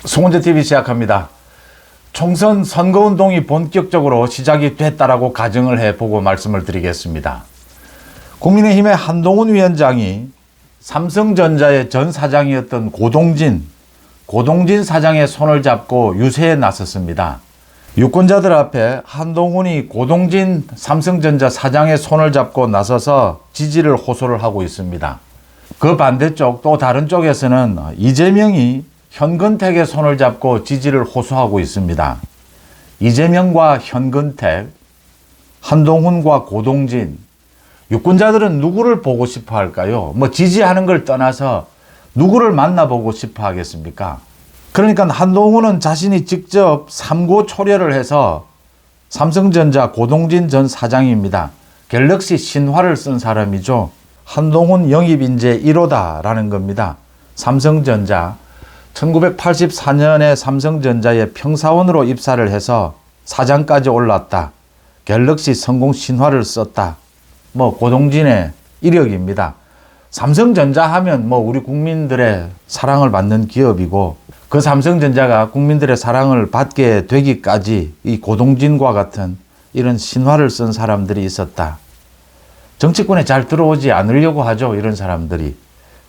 송은재TV 시작합니다. 총선 선거운동이 본격적으로 시작이 됐다라고 가정을 해보고 말씀을 드리겠습니다. 국민의힘의 한동훈 위원장이 삼성전자의 전 사장이었던 고동진 사장의 손을 잡고 유세에 나섰습니다. 유권자들 앞에 한동훈이 고동진 삼성전자 사장의 손을 잡고 나서서 지지를 호소를 하고 있습니다. 그 반대쪽 또 다른 쪽에서는 이재명이 현근택의 손을 잡고 지지를 호소하고 있습니다. 이재명과 현근택, 한동훈과 고동진, 유권자들은 누구를 보고 싶어 할까요? 지지하는 걸 떠나서 누구를 만나보고 싶어 하겠습니까? 그러니까 한동훈은 자신이 직접 삼고초려를 해서 삼성전자 고동진 전 사장입니다. 갤럭시 신화를 쓴 사람이죠. 한동훈 영입인재 1호다라는 겁니다. 삼성전자 1984년에 삼성전자의 평사원으로 입사를 해서 사장까지 올랐다. 갤럭시 성공 신화를 썼다. 고동진의 이력입니다. 삼성전자 하면 우리 국민들의 사랑을 받는 기업이고, 그 삼성전자가 국민들의 사랑을 받게 되기까지 이 고동진과 같은 이런 신화를 쓴 사람들이 있었다. 정치권에 잘 들어오지 않으려고 하죠, 이런 사람들이.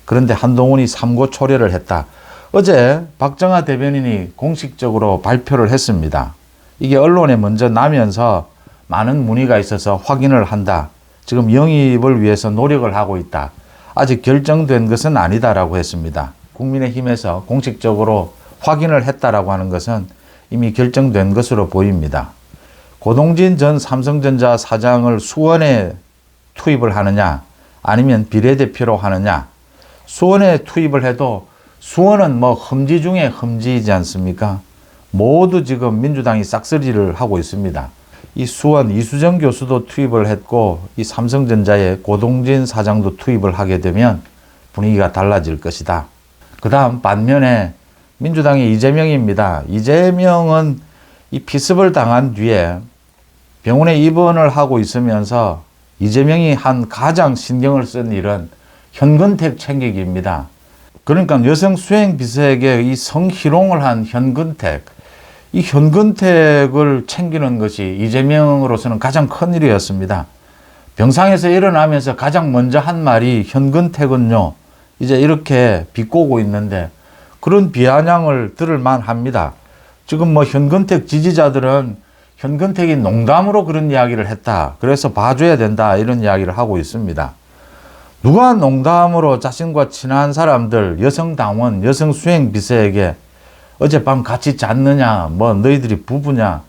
그런데 한동훈이 삼고초려를 했다. 어제 박정하 대변인이 공식적으로 발표를 했습니다. 이게 언론에 먼저 나면서 많은 문의가 있어서 확인을 한다. 지금 영입을 위해서 노력을 하고 있다. 아직 결정된 것은 아니다라고 했습니다. 국민의힘에서 공식적으로 확인을 했다라고 하는 것은 이미 결정된 것으로 보입니다. 고동진 전 삼성전자 사장을 수원에 투입을 하느냐, 아니면 비례대표로 하느냐. 수원에 투입을 해도 수원은 험지 중에 험지이지 않습니까? 모두 지금 민주당이 싹쓸이를 하고 있습니다. 이 수원 이수정 교수도 투입을 했고, 이 삼성전자의 고동진 사장도 투입을 하게 되면 분위기가 달라질 것이다. 그 다음 반면에 민주당의 이재명입니다. 이재명은 이 피습을 당한 뒤에 병원에 입원을 하고 있으면서 이재명이 한 가장 신경을 쓴 일은 현근택 챙기기입니다. 그러니까 여성 수행 비서에게 이 성희롱을 한 현근택, 이 현근택을 챙기는 것이 이재명으로서는 가장 큰 일이었습니다. 병상에서 일어나면서 가장 먼저 한 말이 현근택은요, 이제 이렇게 비꼬고 있는데 그런 비아냥을 들을 만합니다. 지금 현근택 지지자들은 현근택이 농담으로 그런 이야기를 했다. 그래서 봐줘야 된다. 이런 이야기를 하고 있습니다. 누가 농담으로 자신과 친한 사람들, 여성 당원, 여성 수행 비서에게 어젯밤 같이 잤느냐, 너희들이 부부냐,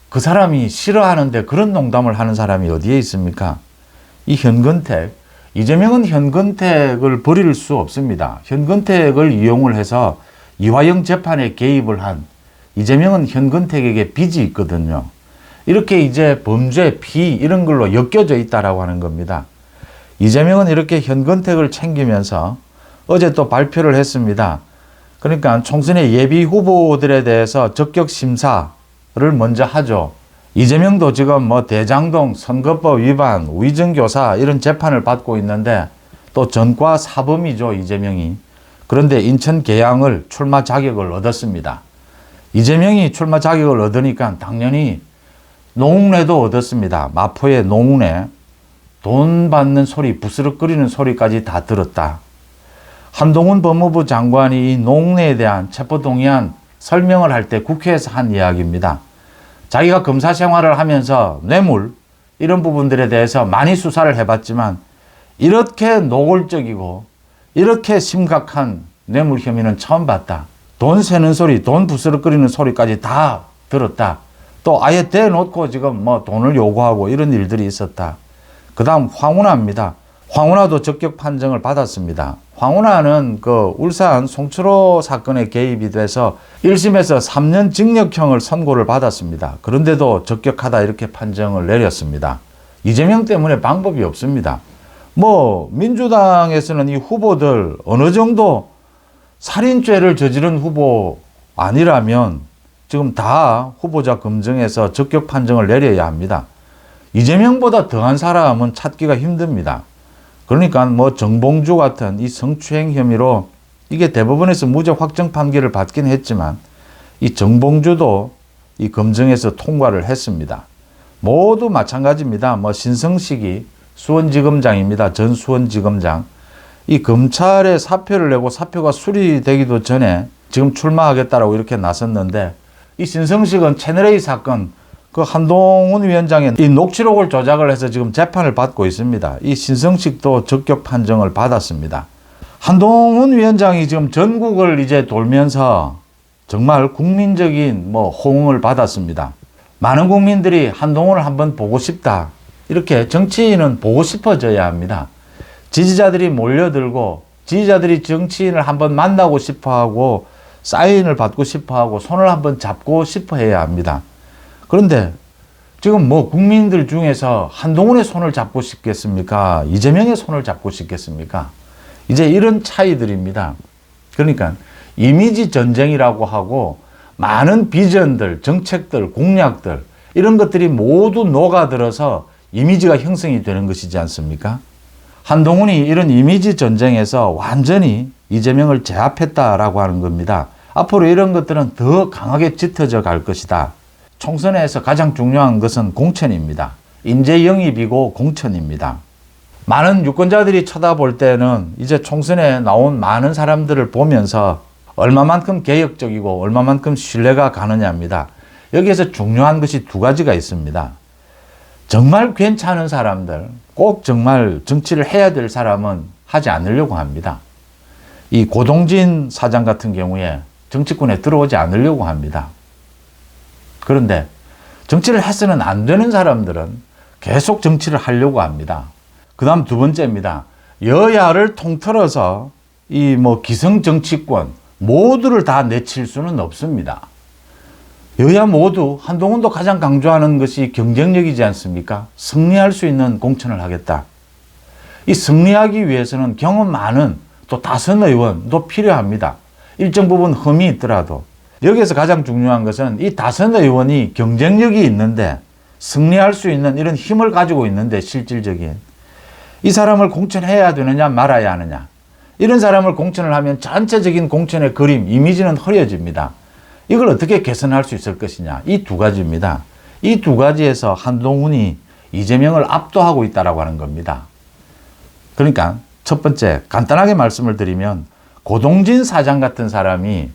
그 사람이 싫어하는데 그런 농담을 하는 사람이 어디에 있습니까? 이 현근택, 이재명은 현근택을 버릴 수 없습니다. 현근택을 이용을 해서 이화영 재판에 개입을 한 이재명은 현근택에게 빚이 있거든요. 이렇게 이제 범죄, 피 이런 걸로 엮여져 있다라고 하는 겁니다. 이재명은 이렇게 현근택을 챙기면서 어제 또 발표를 했습니다. 그러니까 총선의 예비 후보들에 대해서 적격 심사를 먼저 하죠. 이재명도 지금 대장동 선거법 위반, 위증교사 이런 재판을 받고 있는데 또 전과 사범이죠, 이재명이. 그런데 인천 계양을 출마 자격을 얻었습니다. 이재명이 출마 자격을 얻으니까 당연히 노웅래도 얻었습니다. 마포의 노웅래. 돈 받는 소리, 부스럭거리는 소리까지 다 들었다. 한동훈 법무부 장관이 이 노웅래에 대한 체포동의안 설명을 할 때 국회에서 한 이야기입니다. 자기가 검사 생활을 하면서 뇌물 이런 부분들에 대해서 많이 수사를 해봤지만 이렇게 노골적이고 이렇게 심각한 뇌물 혐의는 처음 봤다. 돈 세는 소리, 돈 부스럭거리는 소리까지 다 들었다. 또 아예 대놓고 지금 돈을 요구하고 이런 일들이 있었다. 그 다음 황운하입니다. 황운하도 적격 판정을 받았습니다. 황운하는 울산 송철호 사건에 개입이 돼서 1심에서 3년 징역형을 선고를 받았습니다. 그런데도 적격하다 이렇게 판정을 내렸습니다. 이재명 때문에 방법이 없습니다. 민주당에서는 이 후보들 어느 정도 살인죄를 저지른 후보 아니라면 지금 다 후보자 검증해서 적격 판정을 내려야 합니다. 이재명보다 더한 사람은 찾기가 힘듭니다. 그러니까 정봉주 같은 이 성추행 혐의로 이게 대법원에서 무죄 확정 판결을 받긴 했지만 이 정봉주도 이 검증에서 통과를 했습니다. 모두 마찬가지입니다. 뭐 신성식이 수원지검장입니다. 전 수원지검장. 이 검찰에 사표를 내고 사표가 수리되기도 전에 지금 출마하겠다라고 이렇게 나섰는데, 이 신성식은 채널A 사건 그 한동훈 위원장의 이 녹취록을 조작을 해서 지금 재판을 받고 있습니다. 이 신성식도 적격 판정을 받았습니다. 한동훈 위원장이 지금 전국을 이제 돌면서 정말 국민적인 호응을 받았습니다. 많은 국민들이 한동훈을 한번 보고 싶다. 이렇게 정치인은 보고 싶어져야 합니다. 지지자들이 몰려들고 지지자들이 정치인을 한번 만나고 싶어하고 사인을 받고 싶어하고 손을 한번 잡고 싶어 해야 합니다. 그런데 지금 국민들 중에서 한동훈의 손을 잡고 싶겠습니까? 이재명의 손을 잡고 싶겠습니까? 이제 이런 차이들입니다. 그러니까 이미지 전쟁이라고 하고 많은 비전들, 정책들, 공약들 이런 것들이 모두 녹아들어서 이미지가 형성이 되는 것이지 않습니까? 한동훈이 이런 이미지 전쟁에서 완전히 이재명을 제압했다라고 하는 겁니다. 앞으로 이런 것들은 더 강하게 짙어져 갈 것이다. 총선에서 가장 중요한 것은 공천입니다. 인재 영입이고 공천입니다. 많은 유권자들이 쳐다볼 때는 이제 총선에 나온 많은 사람들을 보면서 얼마만큼 개혁적이고 얼마만큼 신뢰가 가느냐입니다. 여기에서 중요한 것이 두 가지가 있습니다. 정말 괜찮은 사람들, 꼭 정말 정치를 해야 될 사람은 하지 않으려고 합니다. 이 고동진 사장 같은 경우에 정치권에 들어오지 않으려고 합니다. 그런데 정치를 해서는 안 되는 사람들은 계속 정치를 하려고 합니다. 그 다음 두 번째입니다. 여야를 통틀어서 이 기성 정치권 모두를 다 내칠 수는 없습니다. 여야 모두, 한동훈도 가장 강조하는 것이 경쟁력이지 않습니까? 승리할 수 있는 공천을 하겠다. 이 승리하기 위해서는 경험 많은 또 다선 의원도 필요합니다. 일정 부분 흠이 있더라도. 여기에서 가장 중요한 것은 이 다선 의원이 경쟁력이 있는데 승리할 수 있는 이런 힘을 가지고 있는데 실질적인 이 사람을 공천해야 되느냐 말아야 하느냐. 이런 사람을 공천을 하면 전체적인 공천의 그림, 이미지는 흐려집니다. 이걸 어떻게 개선할 수 있을 것이냐. 이 두 가지입니다. 이 두 가지에서 한동훈이 이재명을 압도하고 있다고 하는 겁니다. 그러니까 첫 번째 간단하게 말씀을 드리면 고동진 사장 같은 사람이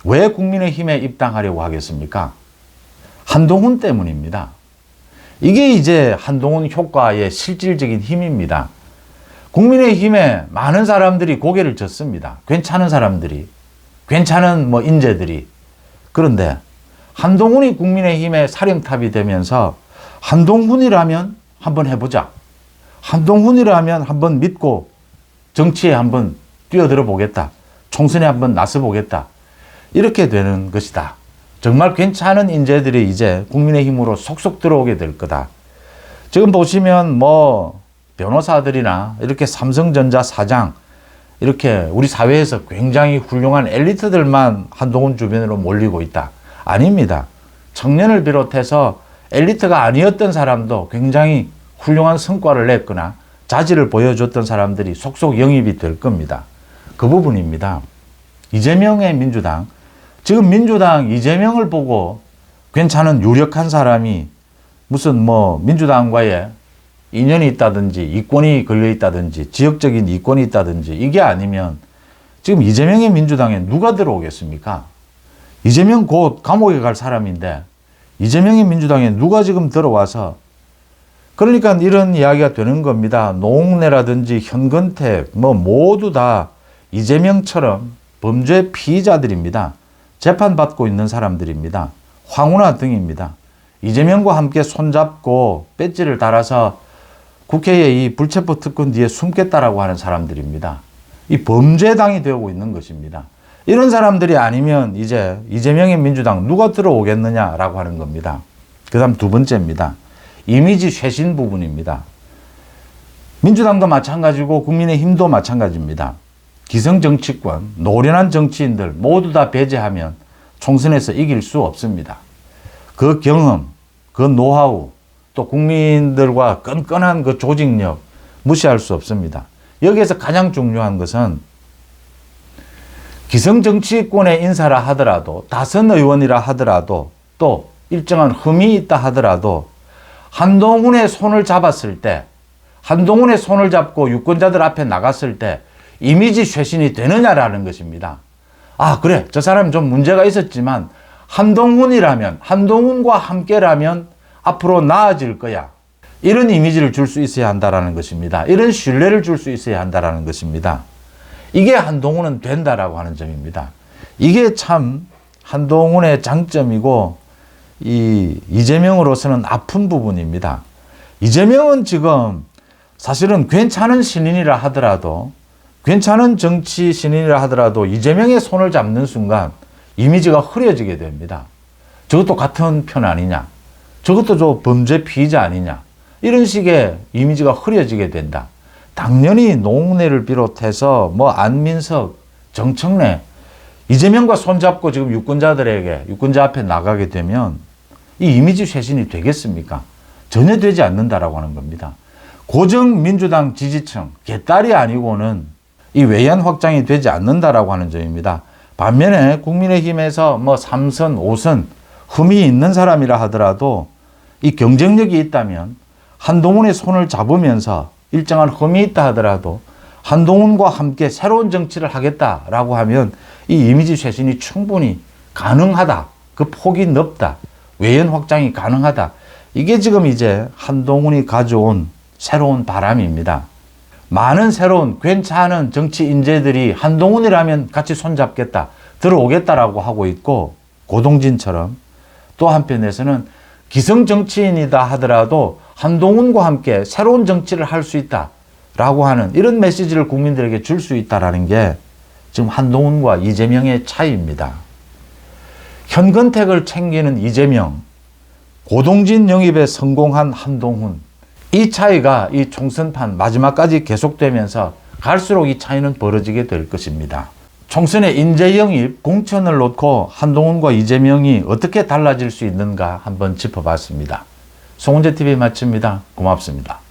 왜 국민의힘에 입당하려고 하겠습니까? 한동훈 때문입니다. 이게 이제 한동훈 효과의 실질적인 힘입니다. 국민의힘에 많은 사람들이 고개를 젓습니다. 괜찮은 사람들이, 괜찮은 인재들이. 그런데 한동훈이 국민의힘의 사령탑이 되면서 한동훈이라면 한번 해보자. 한동훈이라면 한번 믿고 정치에 한번 뛰어들어 보겠다. 총선에 한번 나서 보겠다. 이렇게 되는 것이다. 정말 괜찮은 인재들이 이제 국민의힘으로 속속 들어오게 될 거다. 지금 보시면 변호사들이나 이렇게 삼성전자 사장, 이렇게 우리 사회에서 굉장히 훌륭한 엘리트들만 한동훈 주변으로 몰리고 있다. 아닙니다. 청년을 비롯해서 엘리트가 아니었던 사람도 굉장히 훌륭한 성과를 냈거나 자질을 보여줬던 사람들이 속속 영입이 될 겁니다. 그 부분입니다. 이재명의 민주당, 지금 민주당 이재명을 보고 괜찮은 유력한 사람이 무슨 민주당과의 인연이 있다든지 이권이 걸려 있다든지 지역적인 이권이 있다든지 이게 아니면 지금 이재명의 민주당에 누가 들어오겠습니까? 이재명 곧 감옥에 갈 사람인데 이재명의 민주당에 누가 지금 들어와서, 그러니까 이런 이야기가 되는 겁니다. 노웅래라든지 현근택 모두 다 이재명처럼 범죄 피의자들입니다. 재판받고 있는 사람들입니다. 황운하 등입니다. 이재명과 함께 손잡고 배지를 달아서 국회의 이 불체포 특권 뒤에 숨겠다라고 하는 사람들입니다. 이 범죄당이 되고 있는 것입니다. 이런 사람들이 아니면 이제 이재명의 민주당 누가 들어오겠느냐라고 하는 겁니다. 그 다음 두 번째입니다. 이미지 쇄신 부분입니다. 민주당도 마찬가지고 국민의힘도 마찬가지입니다. 기성정치권, 노련한 정치인들 모두 다 배제하면 총선에서 이길 수 없습니다. 그 경험, 그 노하우, 또 국민들과 끈끈한 그 조직력 무시할 수 없습니다. 여기에서 가장 중요한 것은 기성정치권의 인사라 하더라도, 다선 의원이라 하더라도, 또 일정한 흠이 있다 하더라도 한동훈의 손을 잡았을 때, 한동훈의 손을 잡고 유권자들 앞에 나갔을 때 이미지 쇄신이 되느냐라는 것입니다. 아, 그래, 저 사람이 좀 문제가 있었지만 한동훈이라면, 한동훈과 함께라면 앞으로 나아질 거야. 이런 이미지를 줄 수 있어야 한다는 것입니다. 이런 신뢰를 줄 수 있어야 한다는 것입니다. 이게 한동훈은 된다라고 하는 점입니다. 이게 참 한동훈의 장점이고 이재명으로서는 아픈 부분입니다. 이재명은 지금 사실은 괜찮은 신인이라 하더라도, 괜찮은 정치 신인이라 하더라도 이재명의 손을 잡는 순간 이미지가 흐려지게 됩니다. 저것도 같은 편 아니냐, 저것도 저 범죄 피의자 아니냐, 이런 식의 이미지가 흐려지게 된다. 당연히 노웅래를 비롯해서 뭐 안민석, 정청래, 이재명과 손잡고 지금 유권자들에게, 유권자 앞에 나가게 되면 이 이미지 쇄신이 되겠습니까? 전혀 되지 않는다라고 하는 겁니다. 고정 민주당 지지층, 개딸이 아니고는 이 외연 확장이 되지 않는다라고 하는 점입니다. 반면에 국민의힘에서 뭐 3선, 5선 흠이 있는 사람이라 하더라도 이 경쟁력이 있다면 한동훈의 손을 잡으면서 일정한 흠이 있다 하더라도 한동훈과 함께 새로운 정치를 하겠다라고 하면 이 이미지 쇄신이 충분히 가능하다. 그 폭이 넓다. 외연 확장이 가능하다. 이게 지금 이제 한동훈이 가져온 새로운 바람입니다. 많은 새로운 괜찮은 정치 인재들이 한동훈이라면 같이 손잡겠다, 들어오겠다라고 하고 있고, 고동진처럼 또 한편에서는 기성 정치인이다 하더라도 한동훈과 함께 새로운 정치를 할 수 있다라고 하는 이런 메시지를 국민들에게 줄 수 있다라는 게 지금 한동훈과 이재명의 차이입니다. 현근택을 챙기는 이재명, 고동진 영입에 성공한 한동훈, 이 차이가 이 총선판 마지막까지 계속되면서 갈수록 이 차이는 벌어지게 될 것입니다. 총선의 인재 영입, 공천을 놓고 한동훈과 이재명이 어떻게 달라질 수 있는가 한번 짚어봤습니다. 송은재TV 마칩니다. 고맙습니다.